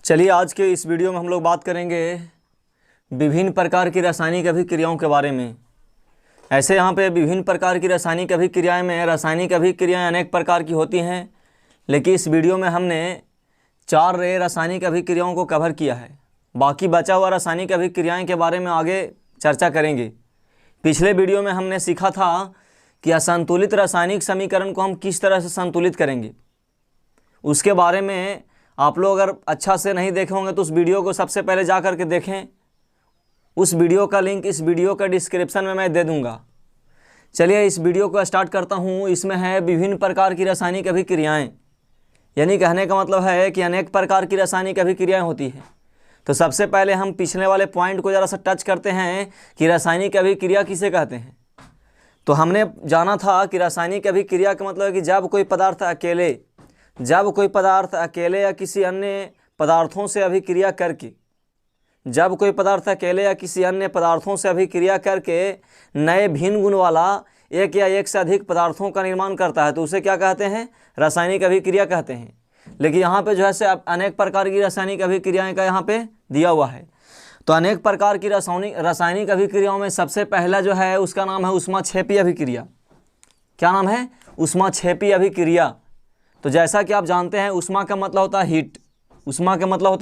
चलिए आज के इस वीडियो में हम लोग बात करेंगे विभिन्न प्रकार की रासायनिक अभिक्रियाओं के बारे में। ऐसे यहाँ पे विभिन्न प्रकार की रासायनिक अभिक्रियाएं में रासायनिक अभिक्रियाएं अनेक प्रकार की होती हैं, लेकिन इस वीडियो में हमने 4 रासायनिक अभिक्रियाओं को कवर किया है। बाकी बचा हुआ रासायनिक अभिक्रियाएं के बारे में आगे चर्चा करेंगे। पिछले वीडियो में हमने सीखा था कि असंतुलित रासायनिक समीकरण को हम किस तरह से संतुलित करेंगे। उसके बारे में आप लोग अगर अच्छा से नहीं देखे होंगे तो उस वीडियो को सबसे पहले जा कर के देखें। उस वीडियो का लिंक इस वीडियो का डिस्क्रिप्शन में मैं दे दूंगा। चलिए इस वीडियो को स्टार्ट करता हूँ। इसमें है विभिन्न प्रकार की रासायनिक अभिक्रियाएं, यानी कहने का मतलब है कि अनेक प्रकार की रासायनिक अभिक्रियाएं होती हैं। तो सबसे पहले हम पिछले वाले पॉइंट को ज़रा सा टच करते हैं कि रासायनिक अभिक्रिया किसे कहते हैं। तो हमने जाना था कि रासायनिक अभिक्रिया का मतलब है कि जब कोई पदार्थ अकेले या किसी अन्य पदार्थों से अभिक्रिया करके नए भिन्न गुण वाला एक या एक से अधिक पदार्थों का निर्माण करता है तो उसे क्या कहते हैं? रासायनिक अभिक्रिया कहते हैं। लेकिन यहाँ पे जो है से अनेक प्रकार की रासायनिक अभिक्रियाएं का यहाँ पे दिया हुआ है। तो अनेक प्रकार की रासायनिक अभिक्रियाओं में सबसे पहला जो है उसका नाम है ऊष्माक्षेपी अभिक्रिया। क्या नाम है? ऊष्माक्षेपी अभिक्रिया। तो जैसा कि आप जानते हैं ऊष्मा का मतलब होता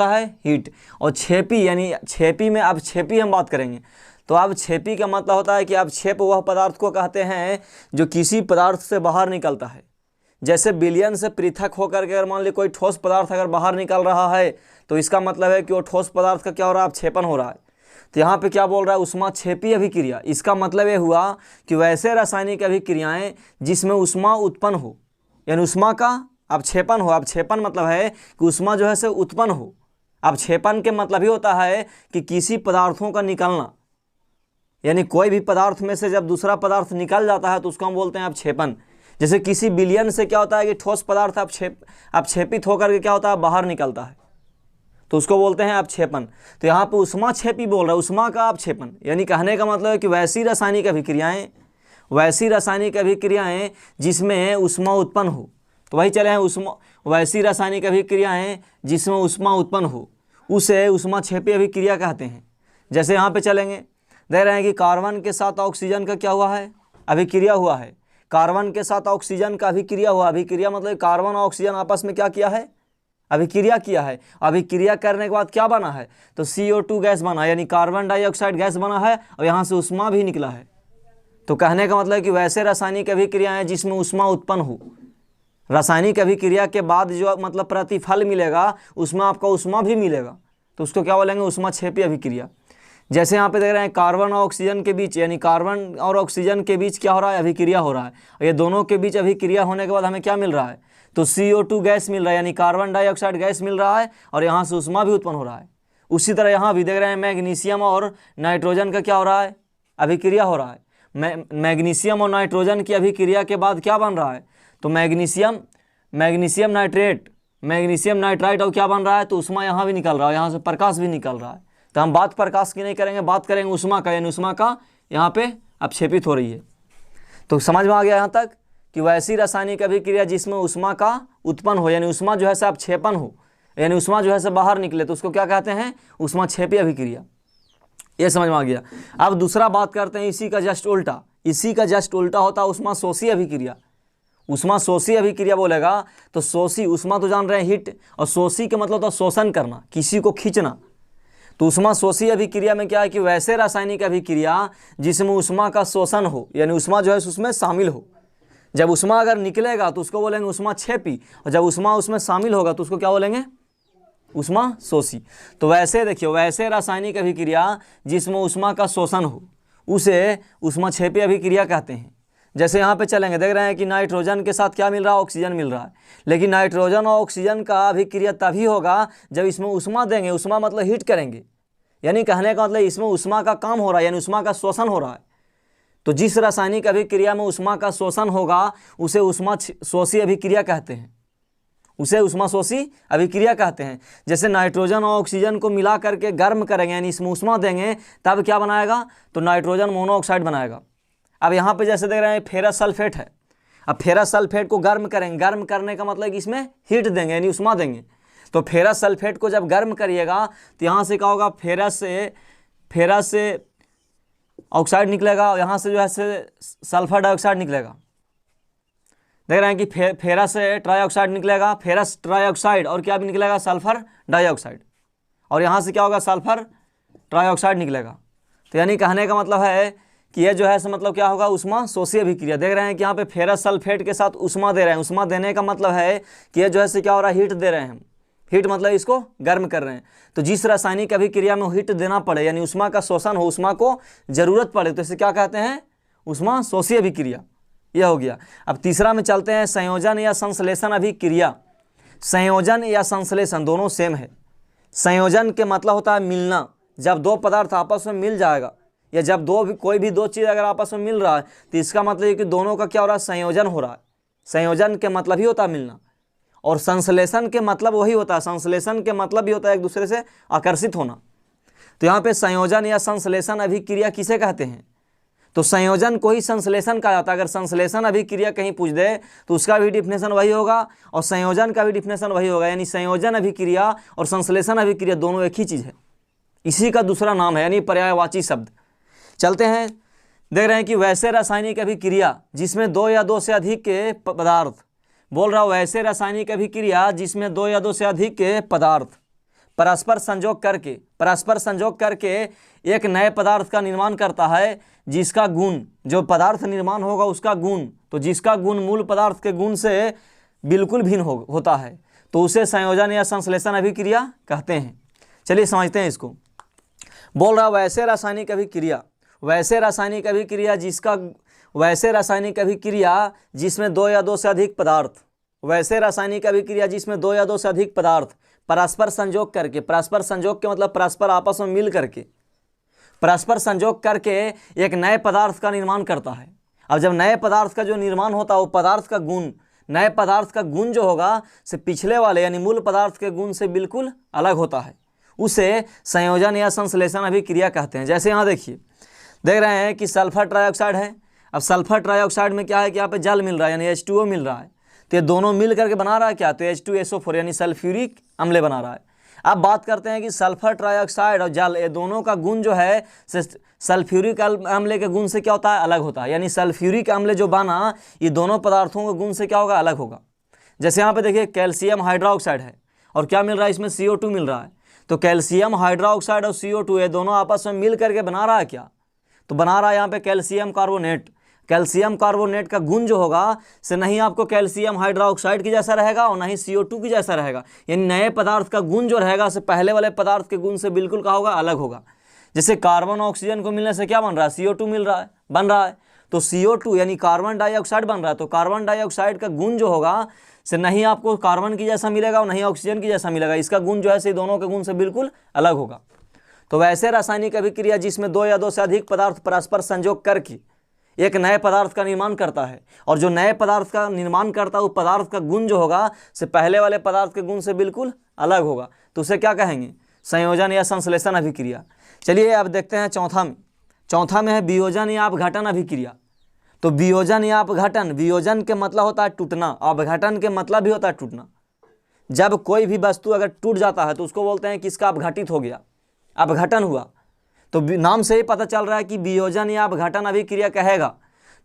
है हीट, और क्षेपी यानी क्षेपी में अब क्षेपी हम बात करेंगे। तो अब क्षेपी का मतलब होता है कि अब क्षेप वह पदार्थ को कहते हैं जो किसी पदार्थ से बाहर निकलता है। जैसे विलयन से पृथक होकर के अगर मान ली कोई ठोस पदार्थ अगर बाहर निकल रहा है तो इसका मतलब है कि वो ठोस पदार्थ का क्या हो रहा है? अपक्षेपण हो रहा है। तो यहाँ पे क्या बोल रहा है? ऊष्माक्षेपी अभिक्रिया। इसका मतलब ये हुआ कि वैसे रासायनिक अभिक्रियाएं जिसमें ऊष्मा उत्पन्न हो, यानी ऊष्मा का अपक्षेपण हो। अपक्षेपण मतलब है कि ऊष्मा जो है से उत्पन्न हो। अपक्षेपण के मतलब ही होता है कि किसी पदार्थों का निकलना, यानी कोई भी पदार्थ में से जब दूसरा पदार्थ निकल जाता है तो उसको हम बोलते हैं अपक्षेपण। जैसे किसी विलयन से क्या होता है कि ठोस पदार्थ अपक्षेपित होकर के क्या होता है? बाहर निकलता है, तो उसको बोलते हैं अपक्षेपण। तो यहाँ पे ऊष्माक्षेपी बोल रहा है, ऊष्मा का अपक्षेपण। यानी कहने का मतलब है कि वैसी रासायनिक अभिक्रियाएं जिसमें ऊष्मा उत्पन्न हो। तो वही चले हैं वैसी रासायनिक अभिक्रियाएं जिसमें ऊष्मा उत्पन्न हो उसे ऊष्माक्षेपी अभिक्रिया कहते हैं। जैसे यहाँ पे चलेंगे, दे रहे हैं कि कार्बन के साथ ऑक्सीजन का क्या हुआ है? अभिक्रिया हुआ है। कार्बन के साथ ऑक्सीजन का अभिक्रिया हुआ। अभिक्रिया मतलब कार्बन और ऑक्सीजन आपस में क्या किया है? अभिक्रिया किया है। अभिक्रिया करने के बाद क्या बना है? तो CO2 गैस बना, यानी कार्बन डाइऑक्साइड गैस बना है और यहाँ से ऊष्मा भी निकला है। तो कहने का मतलब है कि वैसे रासायनिक अभिक्रियाएं जिसमें ऊष्मा उत्पन्न हो, रासायनिक अभिक्रिया के बाद जो मतलब प्रतिफल मिलेगा उसमें आपका ऊष्मा भी मिलेगा, तो उसको क्या बोलेंगे? ऊष्माक्षेपी अभिक्रिया। जैसे यहाँ पे देख रहे हैं कार्बन और ऑक्सीजन के बीच, यानी कार्बन और ऑक्सीजन के बीच क्या हो रहा है? अभिक्रिया हो रहा है। और ये दोनों के बीच अभिक्रिया होने के बाद हमें क्या मिल रहा है? तो CO2 गैस मिल रहा है, यानी कार्बन डाइऑक्साइड गैस मिल रहा है और यहाँ से ऊष्मा भी उत्पन्न हो रहा है। उसी तरह यहाँ भी देख रहे हैं मैग्नीशियम और नाइट्रोजन का क्या हो रहा है? अभिक्रिया हो रहा है। मैग्नीशियम और नाइट्रोजन की अभिक्रिया के बाद क्या बन रहा है? तो मैग्नीशियम नाइट्राइट और क्या बन रहा है? तो ऊष्मा यहाँ भी निकल रहा है, यहाँ से प्रकाश भी निकल रहा है। तो हम बात प्रकाश की नहीं करेंगे, बात करेंगे ऊष्मा का, यानी ऊष्मा का यहाँ पे अपक्षेपित हो रही है। तो समझ में आ गया यहाँ तक कि वैसी रासायनिक अभिक्रिया जिसमें ऊष्मा का उत्पन्न हो, यानी ऊष्मा जो है से अपक्षेपण हो, यानी ऊष्मा जो है से बाहर निकले, तो उसको क्या कहते हैं? ऊष्माक्षेपी अभिक्रिया। ये समझ में आ गया। अब दूसरा बात करते हैं इसी का जस्ट उल्टा होता है ऊष्माशोषी अभिक्रिया। ऊष्माशोषी अभिक्रिया बोलेगा तो शोषी, ऊष्मा तो जान रहे हैं हीट, और शोषी का मतलब होता है शोषण करना, किसी को खींचना। तो ऊष्माशोषी अभिक्रिया में क्या है कि वैसे रासायनिक अभिक्रिया जिसमें ऊष्मा का शोषण हो, यानी ऊष्मा जो है उसमें शामिल हो। जब ऊष्मा अगर निकलेगा तो उसको बोलेंगे ऊष्माक्षेपी, और जब ऊष्मा उसमें शामिल होगा तो उसको क्या बोलेंगे? ऊष्माशोषी। तो वैसे देखिए, वैसे रासायनिक अभिक्रिया जिसमें ऊष्मा का शोषण हो उसे ऊष्माक्षेपी अभिक्रिया कहते हैं। जैसे यहाँ पे चलेंगे, देख रहे हैं कि नाइट्रोजन के साथ क्या मिल रहा है? ऑक्सीजन मिल रहा है। लेकिन नाइट्रोजन और ऑक्सीजन का अभिक्रिया तभी होगा जब इसमें ऊष्मा देंगे। ऊष्मा मतलब हीट करेंगे, यानी कहने का मतलब इसमें ऊष्मा का काम हो रहा है, यानी ऊष्मा का शोषण हो रहा है। तो जिस रासायनिक अभिक्रिया में ऊष्मा का शोषण होगा उसे ऊष्माशोषी अभिक्रिया कहते हैं। जैसे नाइट्रोजन और ऑक्सीजन को मिला करके गर्म करेंगे, यानी इसमें ऊष्मा देंगे, तब क्या बनाएगा? तो नाइट्रोजन मोनोऑक्साइड बनाएगा। अब यहाँ पे जैसे देख रहे हैं फेरस सल्फेट है। अब फेरस सल्फेट को गर्म करेंगे, गर्म करने का मतलब कि इसमें हीट देंगे, यानी ऊष्मा देंगे, तो फेरस सल्फेट को जब गर्म करिएगा तो यहाँ से क्या होगा, फेरस से ऑक्साइड निकलेगा और यहाँ से जो है सल्फर डाइऑक्साइड निकलेगा। देख रहे हैं कि फेरस से ट्राइऑक्साइड निकलेगा, फेरस ट्राइऑक्साइड, और क्या भी निकलेगा, सल्फर डाइऑक्साइड, और यहाँ से क्या होगा, सल्फर ट्राइऑक्साइड निकलेगा। तो यानी कहने का मतलब है कि ये जो है मतलब क्या होगा, उष्मा शोषी अभिक्रिया। देख रहे हैं कि यहाँ पे फेरस सल्फेट के साथ उष्मा दे रहे हैं। उष्मा देने का मतलब है कि ये जो है क्या हो रहा है, हीट दे रहे हैं हम। हीट मतलब इसको गर्म कर रहे हैं। तो जिस रासायनिक अभिक्रिया में हीट देना पड़े, यानी उष्मा का शोषण हो, उष्मा को जरूरत पड़े, तो इसे क्या कहते हैं, उष्मा शोषी अभिक्रिया। यह हो गया। अब तीसरा में चलते हैं, संयोजन या संश्लेषण अभिक्रिया। संयोजन या संश्लेषण दोनों सेम है। संयोजन के मतलब होता है मिलना, जब दो पदार्थ आपस में मिल जाएगा, या जब कोई भी दो चीज़ अगर आपस में मिल रहा है तो इसका मतलब है कि दोनों का क्या हो रहा है, संयोजन हो रहा है। संयोजन के मतलब ही होता है मिलना। और संश्लेषण के मतलब वही होता है, संश्लेषण के मतलब भी होता है एक दूसरे से आकर्षित होना। तो यहाँ पे संयोजन या संश्लेषण अभिक्रिया किसे कहते हैं, तो संयोजन को ही संश्लेषण कहा जाता है। अगर संश्लेषण अभिक्रिया कहीं पूछ दे तो उसका भी डिफिनेशन वही होगा और संयोजन का भी डिफिनेशन वही होगा। यानी संयोजन अभिक्रिया और संश्लेषण अभिक्रिया दोनों एक ही चीज़ है, इसी का दूसरा नाम है, यानी पर्यायवाची शब्द। चलते हैं, देख रहे हैं कि वैसे रासायनिक अभिक्रिया जिसमें दो या दो से अधिक के पदार्थ, बोल रहा हूँ वैसे रासायनिक अभिक्रिया जिसमें दो या दो से अधिक के पदार्थ परस्पर संयोग करके एक नए पदार्थ का निर्माण करता है, जिसका गुण, जो पदार्थ निर्माण होगा उसका गुण, तो जिसका गुण मूल पदार्थ के गुण से बिल्कुल भिन्न होता है, तो उसे संयोजन या संश्लेषण अभिक्रिया कहते हैं। चलिए समझते हैं इसको। बोल रहा वैसे रासायनिक अभिक्रिया, वैसे रासायनिक अभिक्रिया जिसमें दो या दो से अधिक पदार्थ, वैसे रासायनिक अभिक्रिया जिसमें दो या दो से अधिक पदार्थ परस्पर संयोग करके, परस्पर संयोग के मतलब परस्पर आपस में मिल करके, परस्पर संयोग करके एक नए पदार्थ का निर्माण करता है। अब जब नए पदार्थ का जो निर्माण होता है वो पदार्थ का गुण, नए पदार्थ का गुण जो होगा से पिछले वाले यानी मूल पदार्थ के गुण से बिल्कुल अलग होता है, उसे संयोजन या संश्लेषण अभिक्रिया कहते हैं। जैसे यहाँ देखिए, देख रहे हैं कि सल्फर ट्राइऑक्साइड है। अब सल्फर ट्राइऑक्साइड में क्या है कि यहाँ पे जल मिल रहा है, यानी H2O मिल रहा है। तो ये दोनों मिल करके बना रहा है क्या, तो H2SO4 यानी सल्फ्यूरिक अम्ल बना रहा है। अब बात करते हैं कि सल्फर ट्राइऑक्साइड और जल, ये दोनों का गुण जो है सल्फ्यूरिक अम्ल के गुण से क्या होता है, अलग होता है। यानी सल्फ्यूरिक अम्ल जो बना ये दोनों पदार्थों के गुण से क्या होगा, अलग होगा। जैसे यहाँ पे देखिए कैल्शियम हाइड्रोक्साइड है और क्या मिल रहा है, इसमें CO2 मिल रहा है। तो कैल्शियम हाइड्रोक्साइड और CO2 ये दोनों आपस में मिल करके बना रहा है क्या, तो बना रहा है यहाँ पे कैल्शियम कार्बोनेट। कैल्शियम कार्बोनेट का गुण जो होगा से नहीं आपको कैल्शियम हाइड्रोक्साइड की जैसा रहेगा और नहीं CO2 की जैसा रहेगा। यानी नए पदार्थ का गुण जो रहेगा से पहले वाले पदार्थ के गुण से बिल्कुल क्या होगा, अलग होगा। जैसे कार्बन ऑक्सीजन को मिलने से क्या बन रहा है, CO2 बन रहा है। तो CO2 यानी कार्बन डाइऑक्साइड बन रहा है। तो कार्बन डाइऑक्साइड का गुण जो होगा से नहीं आपको कार्बन की जैसा मिलेगा और नहीं ऑक्सीजन की जैसा मिलेगा। इसका गुण जो है से दोनों के गुण से बिल्कुल अलग होगा। तो वैसे रासायनिक अभिक्रिया जिसमें दो या दो से अधिक पदार्थ परस्पर संयोग करके एक नए पदार्थ का निर्माण करता है, और जो नए पदार्थ का निर्माण करता है वो पदार्थ का गुण जो होगा से पहले वाले पदार्थ के गुण से बिल्कुल अलग होगा, तो उसे क्या कहेंगे, संयोजन या संश्लेषण अभिक्रिया। चलिए अब देखते हैं चौथा में है वियोजन या अपघटन अभिक्रिया। तो वियोजन या अपघटन, वियोजन के मतलब होता है टूटना, अपघटन के मतलब भी होता है टूटना। जब कोई भी वस्तु अगर टूट जाता है तो उसको बोलते हैं कि इसका अपघटित हो गया, अपघटन हुआ। तो नाम से ही पता चल रहा है कि वियोजन या अपघटन अभिक्रिया कहेगा।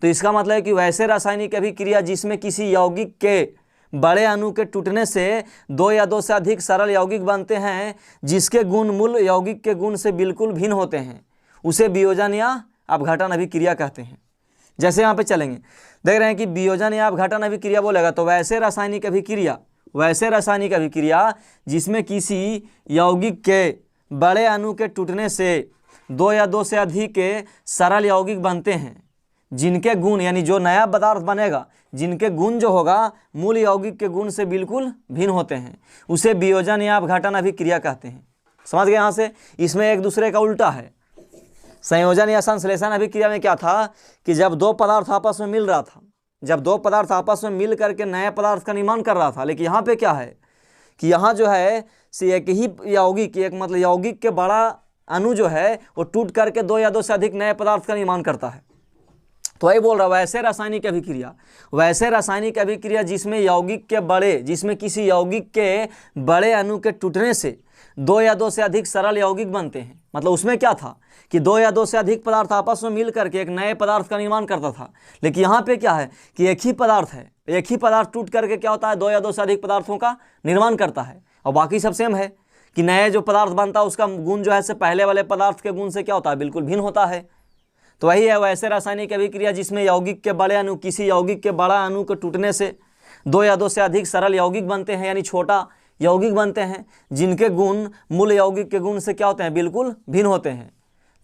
तो इसका मतलब है कि वैसे रासायनिक अभिक्रिया जिसमें किसी यौगिक के बड़े अणु के टूटने से दो या दो से अधिक सरल यौगिक बनते हैं, जिसके गुण मूल यौगिक के गुण से बिल्कुल भिन्न होते हैं, उसे वियोजन या अपघटन अभिक्रिया कहते हैं। जैसे यहाँ पे चलेंगे, देख रहे हैं कि वियोजन या अपघटन अभिक्रिया बोलेगा तो वैसे रासायनिक अभिक्रिया जिसमें किसी यौगिक के बड़े अणु के टूटने से दो या दो से अधिक के सरल यौगिक बनते हैं, जिनके गुण यानी जो नया पदार्थ बनेगा जिनके गुण जो होगा मूल यौगिक के गुण से बिल्कुल भिन्न होते हैं, उसे वियोजन या अपघटन अभिक्रिया कहते हैं। समझ गए यहाँ से। इसमें एक दूसरे का उल्टा है। संयोजन या संश्लेषण अभिक्रिया में क्या था कि जब दो पदार्थ आपस में मिल रहा था, जब दो पदार्थ आपस में मिल करके नए पदार्थ का निर्माण कर रहा था, लेकिन यहाँ पे क्या है कि यहाँ जो है से एक ही यौगिक, एक मतलब यौगिक के बड़ा अणु जो है वो टूट करके दो या दो से अधिक नए पदार्थ का निर्माण करता है। तो वही बोल रहा है वैसे रासायनिक अभिक्रिया, वैसे रासायनिक अभिक्रिया जिसमें यौगिक के बड़े, जिसमें किसी यौगिक के बड़े अणु के टूटने से दो या दो से अधिक सरल यौगिक बनते हैं। मतलब उसमें क्या था कि दो या दो से अधिक पदार्थ आपस में मिल करके एक नए पदार्थ का निर्माण करता था। लेकिन यहाँ पे क्या है कि एक ही पदार्थ है, एक ही पदार्थ टूट करके क्या होता है, दो या दो से अधिक पदार्थों का निर्माण करता है। और बाकी सब सेम है कि नए जो पदार्थ बनता है उसका गुण जो है से पहले वाले पदार्थ के गुण से क्या होता है, बिल्कुल भिन्न होता है। तो वही है वैसे रासायनिक अभिक्रिया जिसमें यौगिक के बड़े अणु किसी यौगिक के बड़ा अणु के टूटने से दो या दो से अधिक सरल यौगिक बनते हैं, यानी छोटा यौगिक बनते हैं, जिनके गुण मूल यौगिक के गुण से क्या होते हैं, बिल्कुल भिन्न होते हैं।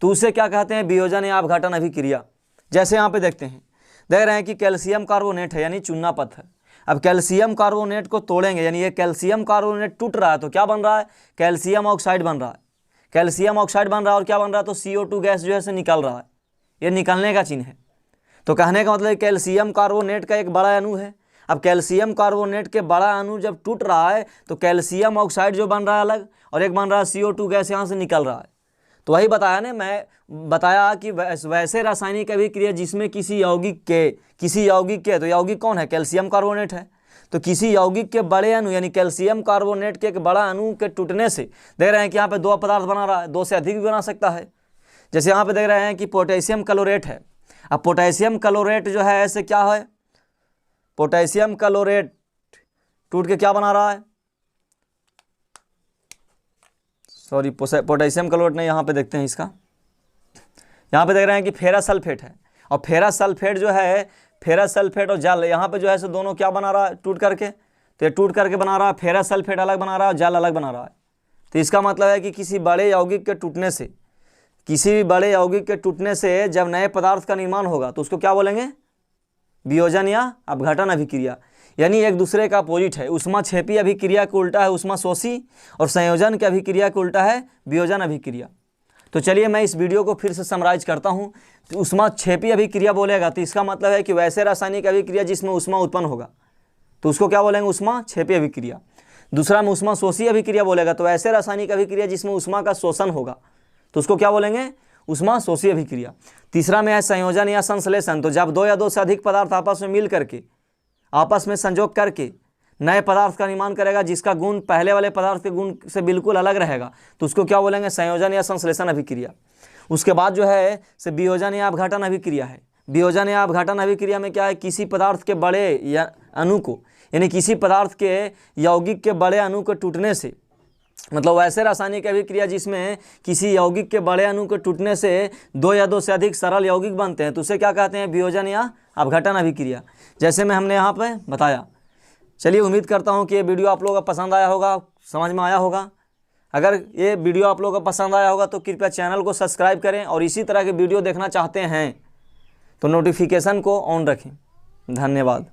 तो उसे क्या कहते हैं, वियोजन या अपघटन अभिक्रिया। जैसे यहाँ पे देखते हैं, देख रहे हैं कि कैल्शियम कार्बोनेट है यानी चूना पत्थर। अब कैल्शियम कार्बोनेट को तोड़ेंगे, यानी ये कैल्शियम कार्बोनेट टूट रहा है तो क्या बन रहा है, कैल्शियम ऑक्साइड बन रहा है। कैल्शियम ऑक्साइड बन रहा है और क्या बन रहा है, तो CO2 गैस जो है से निकल रहा है, ये निकलने का चिन्ह है। तो कहने का मतलब कैल्शियम कार्बोनेट का एक बड़ा अणु है। अब कैल्शियम कार्बोनेट के बड़ा अणु जब टूट रहा है तो कैल्शियम ऑक्साइड जो बन रहा है अलग, और एक बन रहा है CO2 गैस यहाँ से निकल रहा है। तो वही बताया ना, मैं बताया कि वैसे रासायनिक अभिक्रिया जिसमें किसी यौगिक के तो यौगिक कौन है, कैल्शियम कार्बोनेट है। तो किसी यौगिक के बड़े अणु यानी कैल्शियम कार्बोनेट के एक बड़ा अणु के टूटने से देख रहे हैं कि यहाँ पे दो पदार्थ बना रहा है, दो से अधिक भी बना सकता है। जैसे यहाँ पे देख रहे हैं कि पोटेशियम क्लोरेट है। अब पोटेशियम क्लोरेट जो है ऐसे क्या है, पोटेशियम क्लोरेट टूट के क्या बना रहा है, सॉरी पोटेशियम क्लोरेट नहीं, यहाँ पे देखते हैं इसका, यहाँ पे देख रहे हैं कि फेरस सल्फेट है। और फेरस सल्फेट जो है, फेरस सल्फेट और जल यहाँ पे जो है सो दोनों क्या बना रहा है, टूट करके, तो ये टूट करके बना रहा है, फेरस सल्फेट अलग बना रहा है और जल अलग बना रहा है। तो इसका मतलब है कि किसी बड़े यौगिक के टूटने से, किसी भी बड़े यौगिक के टूटने से जब नए पदार्थ का निर्माण होगा तो उसको क्या बोलेंगे, वियोजन या अपघटन अभिक्रिया। यानी एक दूसरे का अपोजिट है। ऊष्माक्षेपी अभिक्रिया के उल्टा है ऊष्माशोषी, और संयोजन की अभिक्रिया के उल्टा है वियोजन अभिक्रिया। तो चलिए मैं इस वीडियो को फिर से समराइज करता हूँ। तो ऊष्माक्षेपी अभिक्रिया बोलेगा तो इसका मतलब है कि वैसे रासायनिक अभिक्रिया जिसमें ऊष्मा उत्पन्न होगा तो उसको क्या बोलेंगे, ऊष्माक्षेपी अभिक्रिया। दूसरा में ऊष्माशोषी अभिक्रिया बोलेगा तो ऐसे रासायनिक अभिक्रिया जिसमें ऊष्मा का शोषण होगा तो उसको क्या बोलेंगे, ऊष्माशोषी अभिक्रिया। तीसरा में है संयोजन या संश्लेषण। तो जब दो या दो से अधिक पदार्थ आपस में मिल करके, आपस में संयोग करके नए पदार्थ का निर्माण करेगा जिसका गुण पहले वाले पदार्थ के गुण से बिल्कुल अलग रहेगा तो उसको क्या बोलेंगे, संयोजन या संश्लेषण अभिक्रिया। उसके बाद जो है से वियोजन या अपघटन अभिक्रिया है। वियोजन या अपघटन अभिक्रिया में क्या है, किसी पदार्थ के बड़े या अणु को, यानी किसी पदार्थ के यौगिक के बड़े अणु के टूटने से, मतलब वैसे रासायनिक अभिक्रिया जिसमें किसी यौगिक के बड़े अणु के टूटने से दो या दो से अधिक सरल यौगिक बनते हैं तो उसे क्या कहते हैं, वियोजन या अपघटन अभिक्रिया, जैसे मैं हमने यहाँ पे बताया। चलिए उम्मीद करता हूँ कि ये वीडियो आप लोगों को पसंद आया होगा, समझ में आया होगा। अगर ये वीडियो आप लोगों को पसंद आया होगा तो कृपया चैनल को सब्सक्राइब करें, और इसी तरह के वीडियो देखना चाहते हैं तो नोटिफिकेशन को ऑन रखें। धन्यवाद।